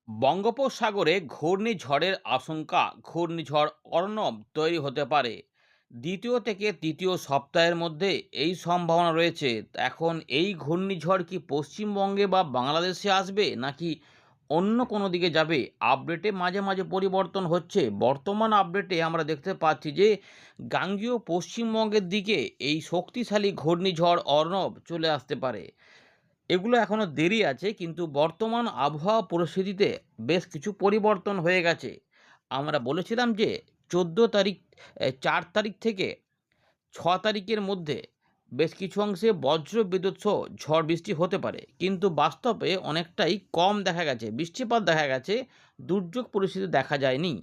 বঙ্গোপসাগরে ঘূর্ণিঝড়ের আশঙ্কা। ঘূর্ণিঝড় অর্ণব তৈরি হতে পারে দ্বিতীয় থেকে তৃতীয় সপ্তাহের মধ্যে, এই সম্ভাবনা রয়েছে। এখন এই ঘূর্ণিঝড় কি পশ্চিমবঙ্গে বা বাংলাদেশে আসবে নাকি অন্য কোনো দিকে যাবে? আপডেটে মাঝে মাঝে পরিবর্তন হচ্ছে। বর্তমান আপডেটে আমরা দেখতে পাচ্ছি যে গাঙ্গেয় পশ্চিমবঙ্গের দিকে এই শক্তিশালী ঘূর্ণিঝড় অর্ণব চলে আসতে পারে। এগুলো এখনও দেরি আছে, কিন্তু বর্তমান আবহাওয়া পরিস্থিতিতে বেশ কিছু পরিবর্তন হয়ে গেছে। আমরা বলেছিলাম যে 14 তারিখ, 4 তারিখ থেকে 6 তারিখের মধ্যে বেশ কিছু অংশে বজ্র বিদ্যুৎ সহ ঝড় বৃষ্টি হতে পারে, কিন্তু বাস্তবে অনেকটাই কম দেখা গেছে, বৃষ্টিপাত দেখা গেছে, দুর্যোগ পরিস্থিতি দেখা যায়নি।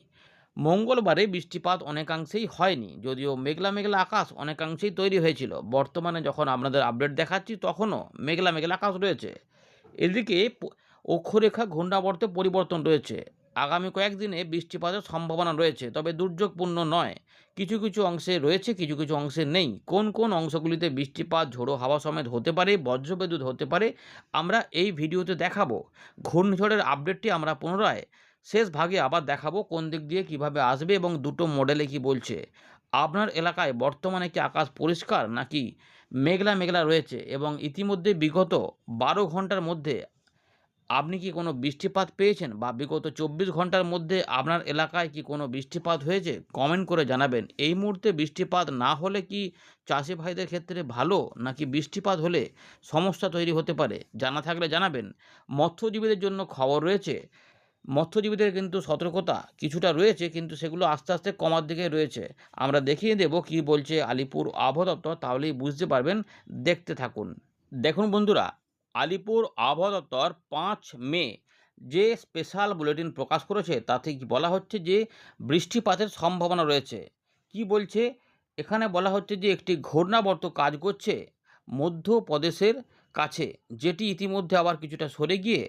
মঙ্গলবারে বৃষ্টিপাত অনেকাংশেই হয়নি, যদিও মেঘলা মেঘলা আকাশ অনেকাংশেই তৈরি হয়েছিল। বর্তমানে যখন আপনাদের আপডেট দেখাচ্ছি তখনও মেঘলা মেঘলা আকাশ রয়েছে। এদিকে অক্ষরেখা ঘূর্ণাবর্তে পরিবর্তন রয়েছে। আগামী কয়েকদিনে বৃষ্টিপাতের সম্ভাবনা রয়েছে, তবে দুর্যোগপূর্ণ নয়। কিছু কিছু অংশে রয়েছে, কিছু কিছু অংশে নেই। কোন কোন অংশগুলিতে বৃষ্টিপাত, ঝোড়ো হাওয়া সমেত হতে পারে, বজ্রবিদ্যুৎ হতে পারে, আমরা এই ভিডিওতে দেখাবো। ঘূর্ণিঝড়ের আপডেটটি আমরা পুনরায় শেষ ভাগে আবার দেখাবো, কোন দিক দিয়ে কিভাবে আসবে এবং দুটো মডেলে কি বলছে। আপনার এলাকায় বর্তমানে কি আকাশ পরিষ্কার নাকি মেঘলা মেঘলা রয়েছে, এবং ইতিমধ্যে বিগত 12 ঘন্টার মধ্যে আপনি কি কোনো বৃষ্টিপাত পেয়েছেন, বা বিগত 24 ঘন্টার মধ্যে আপনার এলাকায় কি কোনো বৃষ্টিপাত হয়েছে? কমেন্ট করে জানাবেন। এই মুহূর্তে বৃষ্টিপাত না হলে কি চাষি ভাইদের ক্ষেত্রে ভালো, নাকি বৃষ্টিপাত হলে সমস্যা তৈরি হতে পারে? জানা থাকলে জানাবেন। মৎস্যজীবীদের জন্য খবর রয়েছে। মৎস্যজীবীদের কিন্তু সতর্কতা কিছুটা রয়েছে, কিন্তু সেগুলো আস্তে আস্তে কমার দিকে রয়েছে। আমরা দেখিয়ে দেব কি বলছে আলিপুর আবহাওয়া দপ্তর, তাহলেই বুঝতে পারবেন। দেখতে থাকুন। দেখুন বন্ধুরা, আলিপুর আবহাওয়া দপ্তর 5 মে যে স্পেশাল বুলেটিন প্রকাশ করেছে তাতে কি বলা হচ্ছে যে বৃষ্টিপাতের সম্ভাবনা রয়েছে। কি বলছে এখানে? বলা হচ্ছে যে একটি ঘূর্ণাবর্ত কাজ করছে মধ্যপ্রদেশের কাছে, যেটি ইতিমধ্যে আবার কিছুটা সরে গিয়ে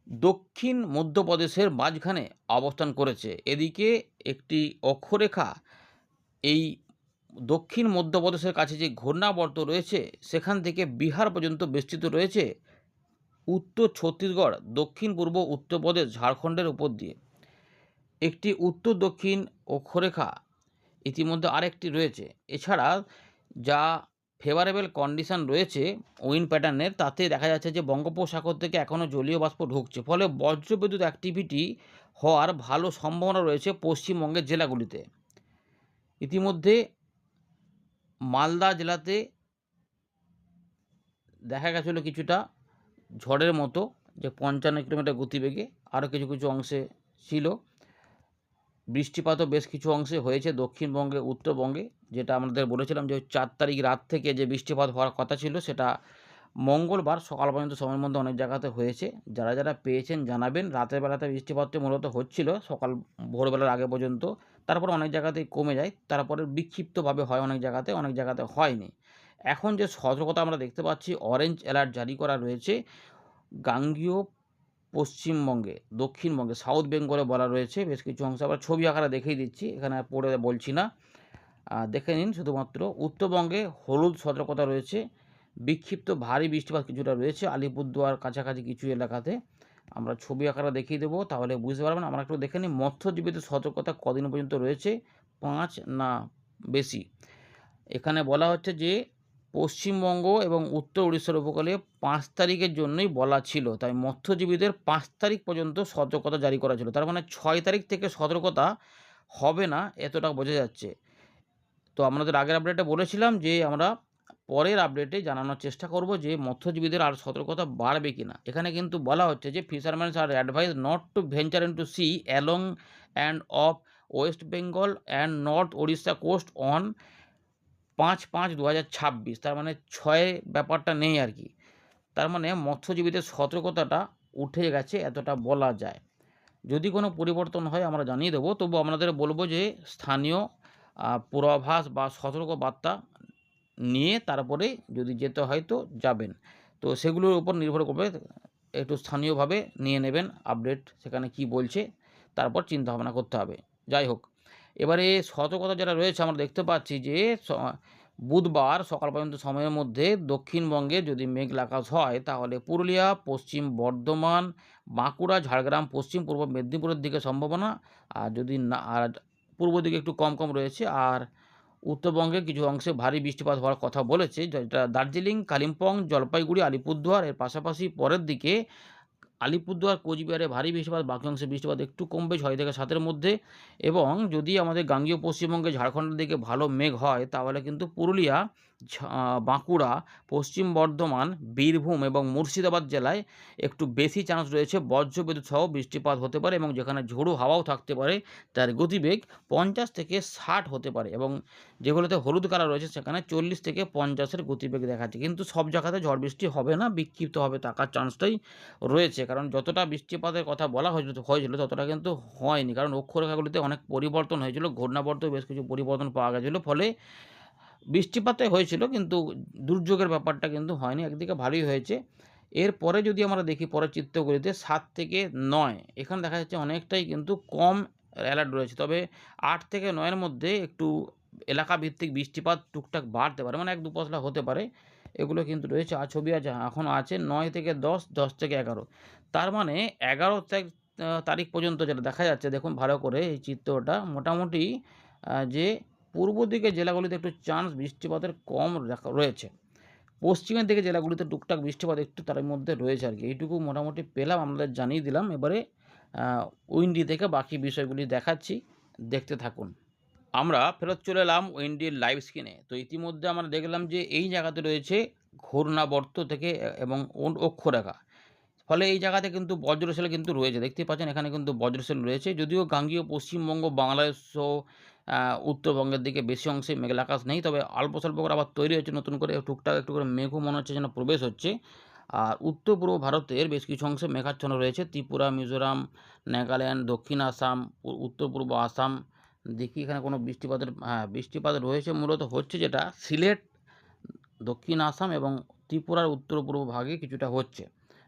দক্ষিণ মধ্যপ্রদেশের মাঝখানে অবস্থান করেছে। এদিকে একটি অক্ষরেখা এই দক্ষিণ মধ্যপ্রদেশের কাছে যে ঘূর্ণাবর্ত রয়েছে সেখান থেকে বিহার পর্যন্ত বিস্তৃত রয়েছে, উত্তর ছত্তিশগড়, দক্ষিণ পূর্ব উত্তরপ্রদেশ, ঝাড়খণ্ডের উপর দিয়ে। একটি উত্তর দক্ষিণ অক্ষরেখা ইতিমধ্যে আরেকটি রয়েছে। এছাড়া যা ফেভারেবল কন্ডিশন রয়েছে উইন্ড প্যাটার্নের, তাতে দেখা যাচ্ছে যে বঙ্গোপসাগর থেকে এখনও জলীয় বাষ্প ঢুকছে, ফলে বজ্রবিদ্যুৎ অ্যাক্টিভিটি হওয়ার ভালো সম্ভাবনা রয়েছে পশ্চিমবঙ্গের জেলাগুলিতে। ইতিমধ্যে মালদা জেলাতে দেখা গেছিলো কিছুটা ঝড়ের মতো, যে 55 কিলোমিটার গতিবেগে, আরও কিছু কিছু অংশে ছিল। বৃষ্টিপাতও বেশ কিছু অংশে হয়েছে দক্ষিণবঙ্গে, উত্তরবঙ্গে। যেটা আমাদের বলেছিলাম যে 4 তারিখ রাত থেকে যে বৃষ্টিপাত হওয়ার কথা ছিল, সেটা মঙ্গলবার সকাল পর্যন্ত সময়ের মধ্যে অনেক জায়গাতে হয়েছে। যারা যারা পেয়েছেন জানাবেন। রাতের বেলাতে বৃষ্টিপাতটি মূলত হচ্ছিল সকাল ভোরবেলার আগে পর্যন্ত, তারপর অনেক জায়গাতেই কমে যায়, তারপরে বিক্ষিপ্তভাবে হয় অনেক জায়গাতে, অনেক জায়গাতে হয়নি। এখন যে সতর্কতা আমরা দেখতে পাচ্ছি, অরেঞ্জ অ্যালার্ট জারি করা রয়েছে গাঙ্গেয় পশ্চিমবঙ্গে, দক্ষিণবঙ্গে, সাউথ বেঙ্গলে বলা রয়েছে বেশ কিছু অংশ। আবার ছবি আকারে দেখিয়ে দিচ্ছি, এখানে পড়ে বলছি না, দেখে নিন শুধুমাত্র। উত্তরবঙ্গে হলুদ সতর্কতা রয়েছে, বিক্ষিপ্ত ভারী বৃষ্টিপাত কিছুটা রয়েছে আলিপুরদুয়ার কাছাকাছি কিছু এলাকাতে। আমরা ছবি আকারে দেখিয়ে দেবো, তাহলে বুঝতে পারবেন। আমরা একটু দেখে নিই মৎস্যজীবীদের সতর্কতা কদিন পর্যন্ত রয়েছে। 5 না বেশি। এখানে বলা হচ্ছে যে পশ্চিমবঙ্গ এবং উত্তর উড়িষ্যার উপকূলে 5 তারিখের জন্যই বলা ছিল, তাই মৎস্যজীবীদের 5 তারিখ পর্যন্ত সতর্কতা জারি করা ছিল। তার মানে 6 তারিখ থেকে সতর্কতা হবে না, এতটা বোঝা যাচ্ছে। তো আমাদের আগের আপডেটে বলেছিলাম যে আমরা পরের আপডেটে জানানোর চেষ্টা করব যে মৎস্যজীবীদের আর সতর্কতা বাড়বে কিনা। এখানে কিন্তু বলা হচ্ছে যে fishermen are advised not to venture into sea along and off West Bengal and north Odisha coast on 5/5/2026। তার মানে 6 ব্যাপারটা নেই আর কি। তার মানে মৎস্যজীবীদের সতর্কতাটা উঠে গেছে, এতটা বলা যায়। যদি কোনো পরিবর্তন হয় আমরা জানিয়ে দেবো, তবু আপনাদের বলবো যে স্থানীয় পূর্বাভাস বা সতর্কবার্তা নিয়ে তারপরে যদি যেতে হয় তো যাবেন। তো সেগুলোর উপর নির্ভর করবে, একটু স্থানীয়ভাবে নিয়ে নেবেন আপডেট, সেখানে কি বলছে, তারপর চিন্তাভাবনা করতে হবে। যাই হোক, এবারে সতর্কতা যারা রয়েছে আমরা দেখতে পাচ্ছি যে বুধবার সকাল পর্যন্ত সময়ের মধ্যে দক্ষিণবঙ্গে যদি মেঘলা আকাশ হয় তাহলে পুরুলিয়া, পশ্চিম বর্ধমান, বাঁকুড়া, ঝাড়গ্রাম, পশ্চিম পূর্ব মেদিনীপুরের দিকে সম্ভাবনা। আর যদি না, আর পূর্ব দিকে একটু কম কম রয়েছে। আর উত্তরবঙ্গে কিছু অংশে ভারী বৃষ্টিপাত হওয়ার কথা বলেছে, যেটা দার্জিলিং, কালিম্পং, জলপাইগুড়ি, আলিপুরদুয়ার। এর পাশাপাশি পরের দিকে আলিপুরদুয়ার, কোচবিহারে ভারী বৃষ্টিপাত, বাকি অংশে বৃষ্টিপাত একটু কমবে 6 থেকে 7 মধ্যে। এবং যদি আমাদের গাঙ্গেয় পশ্চিমবঙ্গে ঝাড়খণ্ডের দিকে ভালো মেঘ হয় তাহলে কিন্তু পুরুলিয়া, বাঁকুড়া, পশ্চিম বর্ধমান, বীরভূম এবং মুর্শিদাবাদ জেলায় একটু বেশি চান্স রয়েছে বজ্রবিদ্যুৎ সহ বৃষ্টিপাত হতে পারে, এবং যেখানে ঝোড়ো হাওয়াও থাকতে পারে। তার গতিবেগ 50 থেকে 60 হতে পারে, এবং যেগুলোতে হলুদ কালার রয়েছে সেখানে 40 থেকে 50-এর গতিবেগ দেখাচ্ছে। কিন্তু সব জায়গাতে ঝড় বৃষ্টি হবে না, বিক্ষিপ্তভাবে থাকার চান্সটাই রয়েছে। কারণ যতটা বৃষ্টিপাতের কথা বলা হয়েছিল ততটা কিন্তু হয়নি। কারণ অক্ষরেখাগুলিতে অনেক পরিবর্তন হয়েছিল, ঘূর্ণাবর্তেও বেশ কিছু পরিবর্তন পাওয়া গেছিলো, ফলে বৃষ্টিপাতে হয়েছিল কিন্তু দুর্যোগের ব্যাপারটা কিন্তু হয়নি, একদিকে ভালোই হয়েছে। এরপরে যদি আমরা দেখি পরের চিত্রগুলিতে 7 থেকে 9, এখানে দেখা যাচ্ছে অনেকটাই কিন্তু কম অ্যালার্ট রয়েছে। তবে 8 থেকে 9-এর মধ্যে একটু এলাকাভিত্তিক বৃষ্টিপাত টুকটাক বাড়তে পারে, মানে 1-2 পশলা হতে পারে। এগুলো কিন্তু রয়েছে, আর ছবি আছে এখনও আছে 9 থেকে 10, 10 থেকে 11। তার মানে 11 তারিখ পর্যন্ত যেটা দেখা যাচ্ছে, দেখুন ভালো করে এই চিত্রটা, মোটামুটি যে পূর্ব দিকের জেলাগুলিতে একটু চান্স বৃষ্টিপাতের কম রয়েছে। পশ্চিমের দিকে জেলাগুলিতে টুকটাক বৃষ্টিপাত একটু তার মধ্যে রয়েছে আর কি। এইটুকু মোটামুটি পেলাম, আপনাদের জানিয়ে দিলাম। এবারে উইন্ডি থেকে বাকি বিষয়গুলি দেখাচ্ছি, দেখতে থাকুন। আমরা ফেরত চলে এলাম উইন্ডির লাইভ স্ক্রিনে। তো ইতিমধ্যে আমরা দেখলাম যে এই জায়গাতে রয়েছে ঘূর্ণাবর্ত থেকে এবং অক্ষরেখা। ফলে এই জায়গাতে কিন্তু বজ্রশেল কিন্তু রয়েছে, দেখতেই পাচ্ছেন এখানে কিন্তু বজ্রশেল রয়েছে। যদিও গাঙ্গেয় পশ্চিমবঙ্গ, বাংলাদেশ ও উত্তরবঙ্গের দিকে বেশি অংশে মেঘলা আকাশ নেই, তবে অল্প স্বল্প করে আবার তৈরি হচ্ছে নতুন করে, টুকটাক একটু করে মেঘও মনে হচ্ছে যেন প্রবেশ হচ্ছে। আর উত্তর পূর্ব ভারতের বেশ কিছু অংশে মেঘাচ্ছন্ন রয়েছে, ত্রিপুরা, মিজোরাম, নাগাল্যান্ড, দক্ষিণ আসাম, উত্তর পূর্ব আসাম। দেখি এখানে কোনো বৃষ্টিপাত রয়েছে, মূলত হচ্ছে যেটা সিলেট, দক্ষিণ আসাম এবং ত্রিপুরার উত্তর পূর্ব ভাগে কিছুটা হচ্ছে,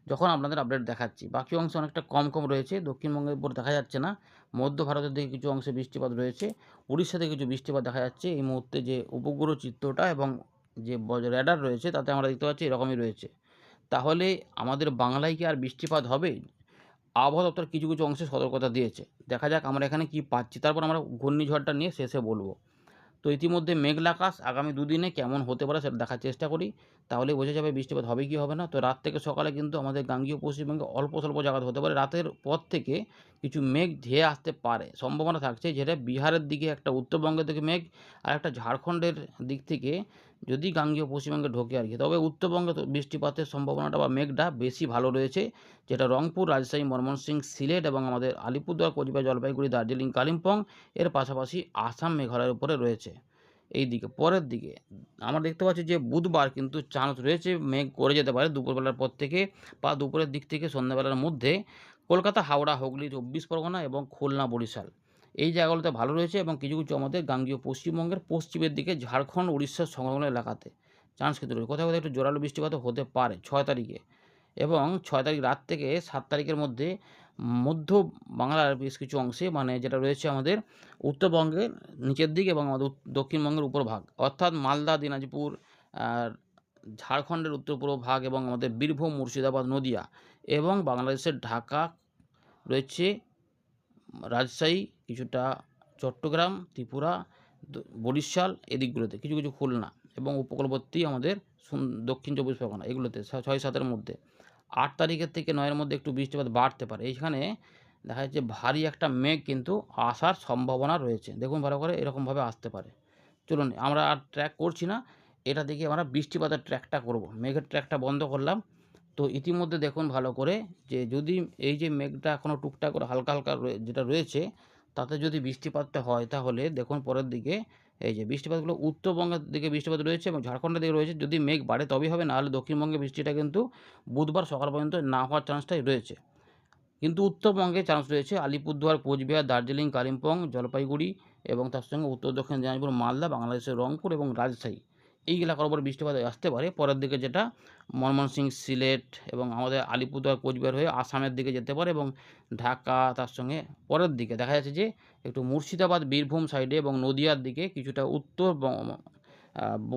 যখন আপনাদের আপডেট দেখাচ্ছি। বাকি অংশে অনেকটা কম কম রয়েছে, দক্ষিণবঙ্গের উপর দেখা যাচ্ছে না। মধ্য ভারতের দিকে কিছু অংশে বৃষ্টিপাত রয়েছে, উড়িষ্যাতে কিছু বৃষ্টিপাত দেখা যাচ্ছে। এই মুহূর্তে যে উপগ্রহ চিত্রটা এবং যে র্যাডার রয়েছে তাতে আমরা দেখতে পাচ্ছি এরকমই রয়েছে। তাহলে আমাদের বাংলায় কি আর বৃষ্টিপাত হবে? আবহাওয়া দপ্তর কিছু কিছু অংশে সতর্কতা দিয়েছে, দেখা যাক আমরা এখানে কি পাচ্ছি, তারপর আমরা ঘূর্ণিঝড়টা নিয়ে শেষে বলবো। তো ইতিমধ্যে মেঘলা আকাশ, আগামী দুদিনে কেমন হতে পারে সেটা দেখার চেষ্টা করি, তাহলে বোঝা যাবে বৃষ্টিপাত হবে কি হবে না। তো রাত থেকে সকালে কিন্তু আমাদের গাঙ্গেয় পশ্চিমবঙ্গে অল্প স্বল্প জায়গাতে হতে পারে, রাতের পর থেকে কিছু মেঘ ধেয়ে আসতে পারে, সম্ভাবনা থাকছে, যেটা বিহারের দিকে একটা, উত্তরবঙ্গের দিকে মেঘ, আর একটা ঝাড়খণ্ডের দিক থেকে যদি গাঙ্গেয় পশ্চিমবঙ্গে ঢোকে আর কি। তবে উত্তরবঙ্গে তো বৃষ্টিপাতের সম্ভাবনাটা বা মেঘটা বেশি ভালো রয়েছে, যেটা রংপুর, রাজশাহী, ময়মনসিংহ, সিলেট এবং আমাদের আলিপুরদুয়ার, কোচবিহার, জলপাইগুড়ি, দার্জিলিং, কালিম্পং, এর পাশাপাশি আসাম, মেঘালয়ের উপরে রয়েছে। এই দিকে পরের দিকে আমরা দেখতে পাচ্ছি যে বুধবার কিন্তু চান্স রয়েছে মেঘ করে যেতে পারে দুপুরবেলার পর থেকে বা দুপুরের দিক থেকে সন্ধ্যাবেলার মধ্যে। কলকাতা, হাওড়া, হুগলি, 24 পরগনা এবং খুলনা, বরিশাল, এই জায়গাগুলোতে ভালো রয়েছে, এবং কিছু কিছু আমাদের গাঙ্গেয় পশ্চিমবঙ্গের পশ্চিমের দিকে ঝাড়খণ্ড, উড়িষ্যার সংলগ্ন এলাকাতে চান্স কিন্তু রয়েছে। কোথাও কোথাও একটু জোরালো বৃষ্টিপাত হতে পারে 6 তারিখে, এবং 6 তারিখ রাত থেকে 7 তারিখের মধ্যে মধ্য বাংলার বেশ কিছু অংশে, মানে যেটা রয়েছে আমাদের উত্তরবঙ্গের নিচের দিক এবং আমাদের দক্ষিণবঙ্গের উপর ভাগ, অর্থাৎ মালদা, দিনাজপুর, আর ঝাড়খণ্ডের উত্তর পূর্ব ভাগ এবং আমাদের বীরভূম, মুর্শিদাবাদ, নদিয়া, এবং বাংলাদেশের ঢাকা রয়েছে, রাজশাহী, কিছুটা চট্টগ্রাম, ত্রিপুরা, বরিশাল, এদিকগুলোতে কিছু কিছু খুলনা এবং উপকূলবর্তী আমাদের দক্ষিণ 24 পরগনা, এগুলোতে 6-7-এর মধ্যে। 8 তারিখের থেকে 9-এর মধ্যে একটু বৃষ্টিপাত বাড়তে পারে। এইখানে দেখা যাচ্ছে ভারী একটা মেঘ কিন্তু আসার সম্ভাবনা রয়েছে, দেখুন ভালো করে এরকমভাবে আসতে পারে। চলুন আমরা আর ট্র্যাক করছি না, এটা দেখে আমরা বৃষ্টিপাতের ট্র্যাকটা করব। মেঘের ট্র্যাকটা বন্ধ করলাম। তো ইতিমধ্যে দেখুন ভালো করে যে যদি এই যে মেঘটা এখনও টুকটাক করে হালকা হালকা যেটা রয়েছে, তাতে যদি বৃষ্টিপাতটা হয় তাহলে দেখুন পরের দিকে এই যে বৃষ্টিপাতগুলো উত্তরবঙ্গের দিকে বৃষ্টিপাত রয়েছে এবং ঝাড়খণ্ডের দিকে রয়েছে। যদি মেঘ বাড়ে তবেই হবে, নাহলে দক্ষিণবঙ্গে বৃষ্টিটা কিন্তু বুধবার সকাল পর্যন্ত না হওয়ার চান্সটাই রয়েছে। কিন্তু উত্তরবঙ্গে চান্স রয়েছে আলিপুরদুয়ার, কোচবিহার, দার্জিলিং, কালিম্পং, জলপাইগুড়ি এবং তার সঙ্গে উত্তর দক্ষিণ দিনাজপুর, মালদা, বাংলাদেশের রংপুর এবং রাজশাহী, এই এলাকার উপর বৃষ্টিপাত আসতে পারে। পরের দিকে যেটা ময়মনসিংহ, সিলেট এবং আমাদের আলিপুরদুয়ার, কোচবিহার হয়ে আসামের দিকে যেতে পারে, এবং ঢাকা, তার সঙ্গে পরের দিকে দেখা যাচ্ছে যে একটু মুর্শিদাবাদ, বীরভূম সাইডে এবং নদিয়ার দিকে কিছুটা উত্তর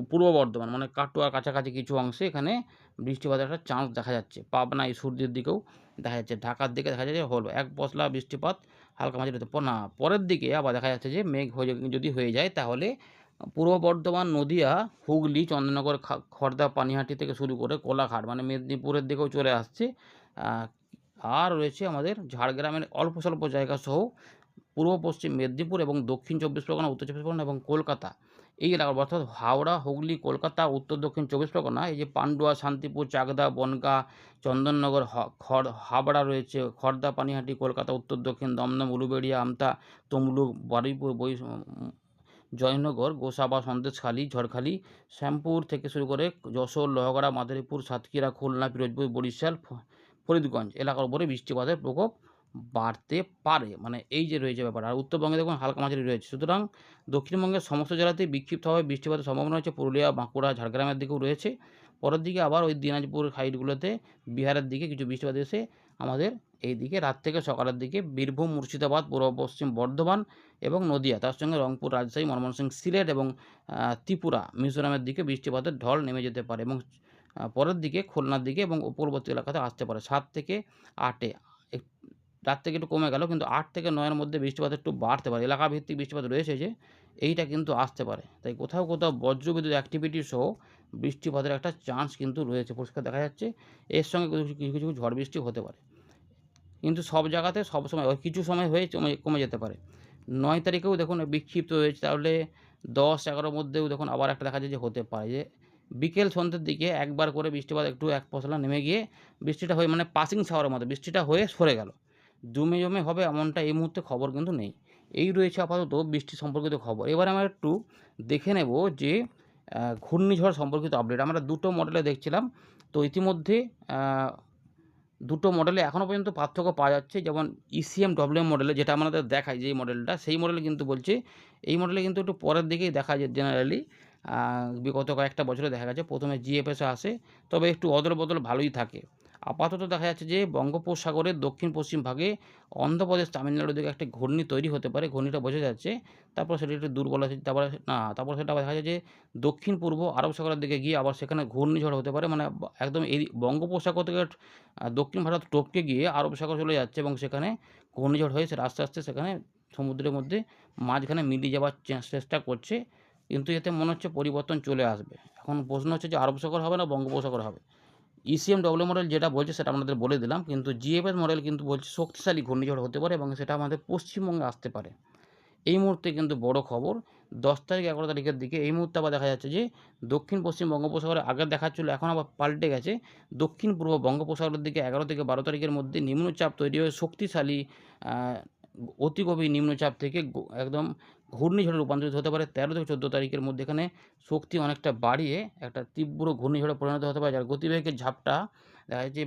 পূর্ব বর্ধমান মানে কাটোয়ার কাছাকাছি কিছু অংশে এখানে বৃষ্টিপাতের একটা চান্স দেখা যাচ্ছে। পাবনা, ঈশ্বরদীর দিকেও দেখা যাচ্ছে। ঢাকার দিকে দেখা যাচ্ছে হলো এক পশলা বৃষ্টিপাত হালকা মাঝারি হতে না, পরের দিকে আবার দেখা যাচ্ছে যে মেঘ যদি হয়ে যায় তাহলে পূর্ব বর্ধমান, নদীয়া, হুগলি, চন্দননগর, খড়দা, পানিহাটি থেকে শুরু করে কোলাঘাট মানে মেদিনীপুরের দিকেও চলে আসছে। আর রয়েছে আমাদের ঝাড়গ্রামের অল্প স্বল্প জায়গা সহ পূর্ব পশ্চিম মেদিনীপুর এবং দক্ষিণ 24 পরগনা, উত্তর 24 পরগনা এবং কলকাতা এই এলাকা অর্থাৎ হাওড়া, হুগলি, কলকাতা, উত্তর দক্ষিণ 24 পরগনা, এই যে পান্ডুয়া, শান্তিপুর, চাকদা, বনগাঁ, চন্দননগর, হাবড়া রয়েছে, খড়দা, পানিহাটি, কলকাতা, উত্তর দক্ষিণ, দমদম, উলুবেড়িয়া, আমতা, তমলুক, বারুইপুর, জয়নগর, গোসাবা, সন্দেশখালী, ঝড়খালি, শ্যামপুর থেকে শুরু করে যশোর, লোহাগড়া, মাদারীপুর, সাতক্ষীরা, খুলনা, পিরোজপুর, বরিশাল, ফরিদগঞ্জ এলাকার উপরে বৃষ্টিপাতের প্রকোপ বাড়তে পারে। মানে এই যে রয়েছে ব্যাপার। আর উত্তরবঙ্গে দেখুন হালকা মাঝারি রয়েছে। সুতরাং দক্ষিণবঙ্গের সমস্ত জেলাতেই বিক্ষিপ্তভাবে বৃষ্টিপাতের সম্ভাবনা রয়েছে। পুরুলিয়া, বাঁকুড়া, ঝাড়গ্রামের দিকেও রয়েছে। পরের দিকে আবার ওই দিনাজপুর সাইডগুলোতে বিহারের দিকে কিছু বৃষ্টিপাত এসে আমাদের এই দিকে রাত থেকে সকালের দিকে বীরভূম, মুর্শিদাবাদ, পূর্ব পশ্চিম বর্ধমান এবং নদিয়া, তার সঙ্গে রংপুর, রাজশাহী, ময়মনসিংহ, সিলেট এবং ত্রিপুরা, মিজোরামের দিকে বৃষ্টিপাতের ঢল নেমে যেতে পারে এবং পরের দিকে খুলনার দিকে এবং উপকূলবর্তী এলাকাতে আসতে পারে। 7 থেকে 8 রাত থেকে একটু কমে গেল, কিন্তু 8 থেকে 9 এর মধ্যে বৃষ্টিপাত একটু বাড়তে পারে। এলাকাভিত্তিক বৃষ্টিপাত রয়েছে যে এইটা কিন্তু আসতে পারে। তাই কোথাও কোথাও বজ্রবিদ্যুৎ অ্যাক্টিভিটি সহ বৃষ্টিপাতের একটা চান্স কিন্তু রয়েছে, পরিষ্কার দেখা যাচ্ছে। এর সঙ্গে কিছু কিছু ঝড় বৃষ্টি হতে পারে, কিন্তু সব জায়গাতে সবসময় কিছু সময় হয়ে কমে যেতে পারে। 9 তারিখেও দেখুন বিক্ষিপ্ত হয়েছে, তাহলে 10-11 মধ্যেও দেখুন আবার একটা দেখা যায় যে হতে পারে যে বিকেল সন্ধ্যের দিকে একবার করে বৃষ্টিপাত একটু এক পশলা নেমে গিয়ে বৃষ্টিটা হয়ে মানে পাসিং শাওয়ারের মতো বৃষ্টিটা হয়ে সরে গেল। জমে জমে হবে এমনটা এই মুহূর্তে খবর কিন্তু নেই। এই রয়েছে আপাতত বৃষ্টি সম্পর্কিত খবর। এবার আমরা একটু দেখে নেব যে ঘূর্ণিঝড় সম্পর্কিত আপডেট। আমরা দুটো মডেলে দেখছিলাম, তো ইতিমধ্যে দুটো মডেলে এখনও পর্যন্ত পার্থক্য পাওয়া যাচ্ছে। যেমন ECM WM মডেলে যেটা আমাদের দেখায় যেই মডেলটা, সেই মডেলে কিন্তু বলছে এই মডেলে কিন্তু একটু পরের দিকেই দেখা যায় জেনারেলি। বিগত কয়েকটা বছরে দেখা গেছে প্রথমে GFS আসে, তবে একটু অদল বদল ভালোই থাকে। আপাতত দেখা যাচ্ছে যে বঙ্গোপসাগরের দক্ষিণ পশ্চিম ভাগে অন্ধ্রপ্রদেশ, তামিলনাড়ুর দিকে একটা ঘূর্ণি তৈরি হতে পারে, ঘূর্ণিটা বোঝা যাচ্ছে। তারপর সেটা একটু দুর্বল আছে, তারপর সেটা আবার দেখা যায় যে দক্ষিণ পূর্ব আরব সাগরের দিকে গিয়ে আবার সেখানে ঘূর্ণিঝড় হতে পারে। মানে একদম এই বঙ্গোপসাগর থেকে দক্ষিণ ভারত টপকে গিয়ে আরব সাগর চলে যাচ্ছে এবং সেখানে ঘূর্ণিঝড় হয়ে আস্তে আস্তে সেখানে সমুদ্রের মধ্যে মাঝখানে মিলিয়ে যাওয়ার চেষ্টা করছে, কিন্তু এতে মনে হচ্ছে পরিবর্তন চলে আসবে। এখন প্রশ্ন হচ্ছে যে আরব সাগর হবে না বঙ্গোপসাগর হবে। ECM WM মডেল যেটা বলছে সেটা আপনাদের বলে দিলাম, কিন্তু GFS মডেল কিন্তু বলছে শক্তিশালী ঘূর্ণিঝড় হতে পারে এবং সেটা আমাদের পশ্চিমবঙ্গে আসতে পারে। এই মুহূর্তে কিন্তু বড় খবর 10 তারিখ 11 তারিখের দিকে এই মুহূর্তে আবার দেখা যাচ্ছে যে দক্ষিণ পশ্চিম বঙ্গোপসাগরে আগে দেখাচ্ছিল, এখন আবার পাল্টে গেছে। দক্ষিণ পূর্ব বঙ্গোপসাগরের দিকে 11 থেকে 12 তারিখের মধ্যে নিম্নচাপ তৈরি হয়ে শক্তিশালী অতি গভীর নিম্নচাপ থেকে একদম ঘূর্ণিঝড়ে রূপান্তরিত হতে পারে। 13 থেকে 14 তারিখের মধ্যে এখানে শক্তি অনেকটা বাড়িয়ে একটা তীব্র ঘূর্ণিঝড়ে পরিণত হতে পারে, যার গতিবেগের ঝাপটা দেখা যাচ্ছে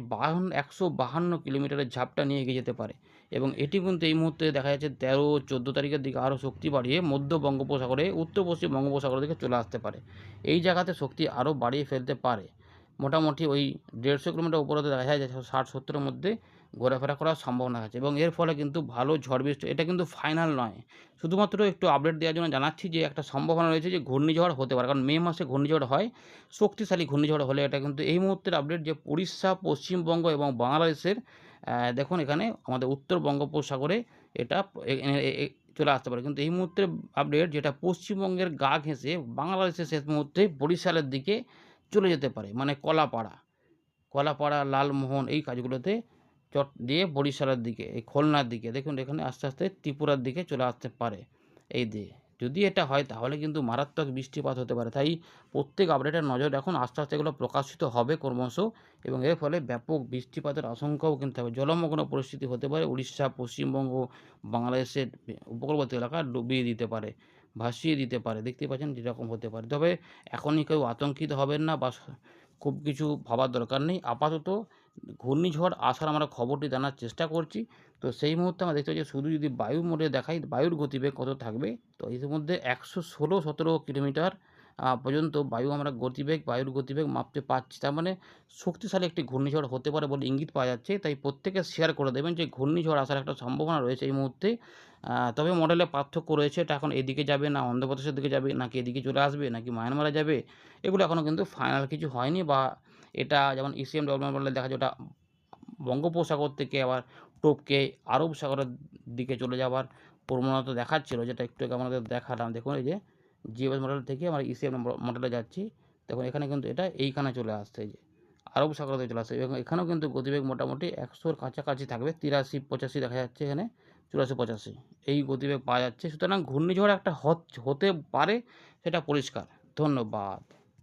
152 কিলোমিটারের ঝাপটা নিয়ে এগিয়ে যেতে পারে এবং এটি কিন্তু এই মুহূর্তে দেখা যাচ্ছে 13-14 তারিখের দিকে আরও শক্তি বাড়িয়ে মধ্য বঙ্গোপসাগরে উত্তর পশ্চিম বঙ্গোপসাগরের দিকে চলে আসতে পারে। এই জায়গাতে শক্তি আরও বাড়িয়ে ফেলতে পারে। মোটামুটি ওই 150 কিলোমিটার উপরে দেখা যায় যে 60-70-এর মধ্যে ঘোরাফেরা করার সম্ভাবনা আছে এবং এর ফলে কিন্তু ভালো ঝড় বৃষ্টি, এটা কিন্তু ফাইনাল নয়, শুধুমাত্র একটু আপডেট দেওয়ার জন্য জানাচ্ছি যে একটা সম্ভাবনা রয়েছে যে ঘূর্ণিঝড় হতে পারে, কারণ মে মাসে ঘূর্ণিঝড় হয়। শক্তিশালী ঘূর্ণিঝড় হলে এটা কিন্তু এই মুহূর্তের আপডেট যে উড়িষ্যা, পশ্চিমবঙ্গ এবং বাংলাদেশের দেখুন এখানে আমাদের উত্তর বঙ্গোপসাগরে এটা চলে আসতে পারে, কিন্তু এই মুহূর্তের আপডেট যেটা পশ্চিমবঙ্গের গা ঘেঁষে বাংলাদেশের শেষ মুহূর্তে বরিশালের দিকে চলে যেতে পারে, মানে কলাপাড়া, লালমোহন এই কাজগুলোতে চট দিয়ে বরিশালের দিকে, এই খুলনার দিকে দেখুন এখানে আস্তে আস্তে ত্রিপুরার দিকে চলে আসতে পারে। এই দিয়ে যদি এটা হয় তাহলে কিন্তু মারাত্মক বৃষ্টিপাত হতে পারে। তাই প্রত্যেক আপডেটের নজর রাখুন, আস্তে আস্তে এগুলো প্রকাশিত হবে ক্রমশ এবং এর ফলে ব্যাপক বৃষ্টিপাতের আশঙ্কাও কিন্তু হবে। জলমগ্ন পরিস্থিতি হতে পারে, উড়িষ্যা, পশ্চিমবঙ্গ, বাংলাদেশের উপকূলবর্তী এলাকা ডুবিয়ে দিতে পারে, ভাসিয়ে দিতে পারে। দেখতে পাচ্ছেন যেরকম হতে পারে। তবে এখনই কেউ আতঙ্কিত হবেন না বা খুব কিছু ভাবার দরকার নেই। আপাতত ঘূর্ণিঝড় আসার আমরা খবরটি জানার চেষ্টা করছি। তো সেই মুহূর্তে আমরা দেখতে পাচ্ছি শুধু যদি বায়ু মোডে দেখাই বায়ুর গতিবেগ কত থাকবে, তো ইতিমধ্যে 116-17 কিলোমিটার পর্যন্ত বায়ুর গতিবেগ মাপতে পারছি। তার মানে শক্তিশালী একটি ঘূর্ণিঝড় হতে পারে বলে ইঙ্গিত পাওয়া যাচ্ছে। তাই প্রত্যেকে শেয়ার করে দেবেন যে ঘূর্ণিঝড় আসার একটা সম্ভাবনা রয়েছে এই মুহূর্তে তবে মডেলে পার্থক্য রয়েছে। এটা এখন এদিকে যাবে না অন্ধ্রপ্রদেশের দিকে যাবে, নাকি এদিকে চলে আসবে, নাকি মায়ানমারে যাবে, এগুলো এখনও কিন্তু ফাইনাল কিছু হয়নি। বা এটা যেমন ইসিএম ডেভেলপমেন্ট মডেলে দেখা যায় ওটা বঙ্গোপসাগর থেকে আবার টপকে আরব সাগরের দিকে চলে যাওয়ার প্রবণতা দেখাচ্ছিল, যেটা একটু আগে আমাদের দেখালাম। দেখুন এই যে জিওএস মডেল থেকে আমরা ইসিএম মডেলে যাচ্ছি। দেখুন এখানে কিন্তু এটা এইখানে চলে আসছে, এই যে আরব সাগর থেকে চলে আসছে, এবং এখানেও কিন্তু গতিবেগ মোটামুটি 100-র কাছাকাছি থাকবে। 83-85 দেখা যাচ্ছে এখানে, 84-85 এই গতিবেগ পাওয়া যাচ্ছে। সুতরাং ঘূর্ণিঝড় একটা হতে পারে, সেটা পরিষ্কার। ধন্যবাদ।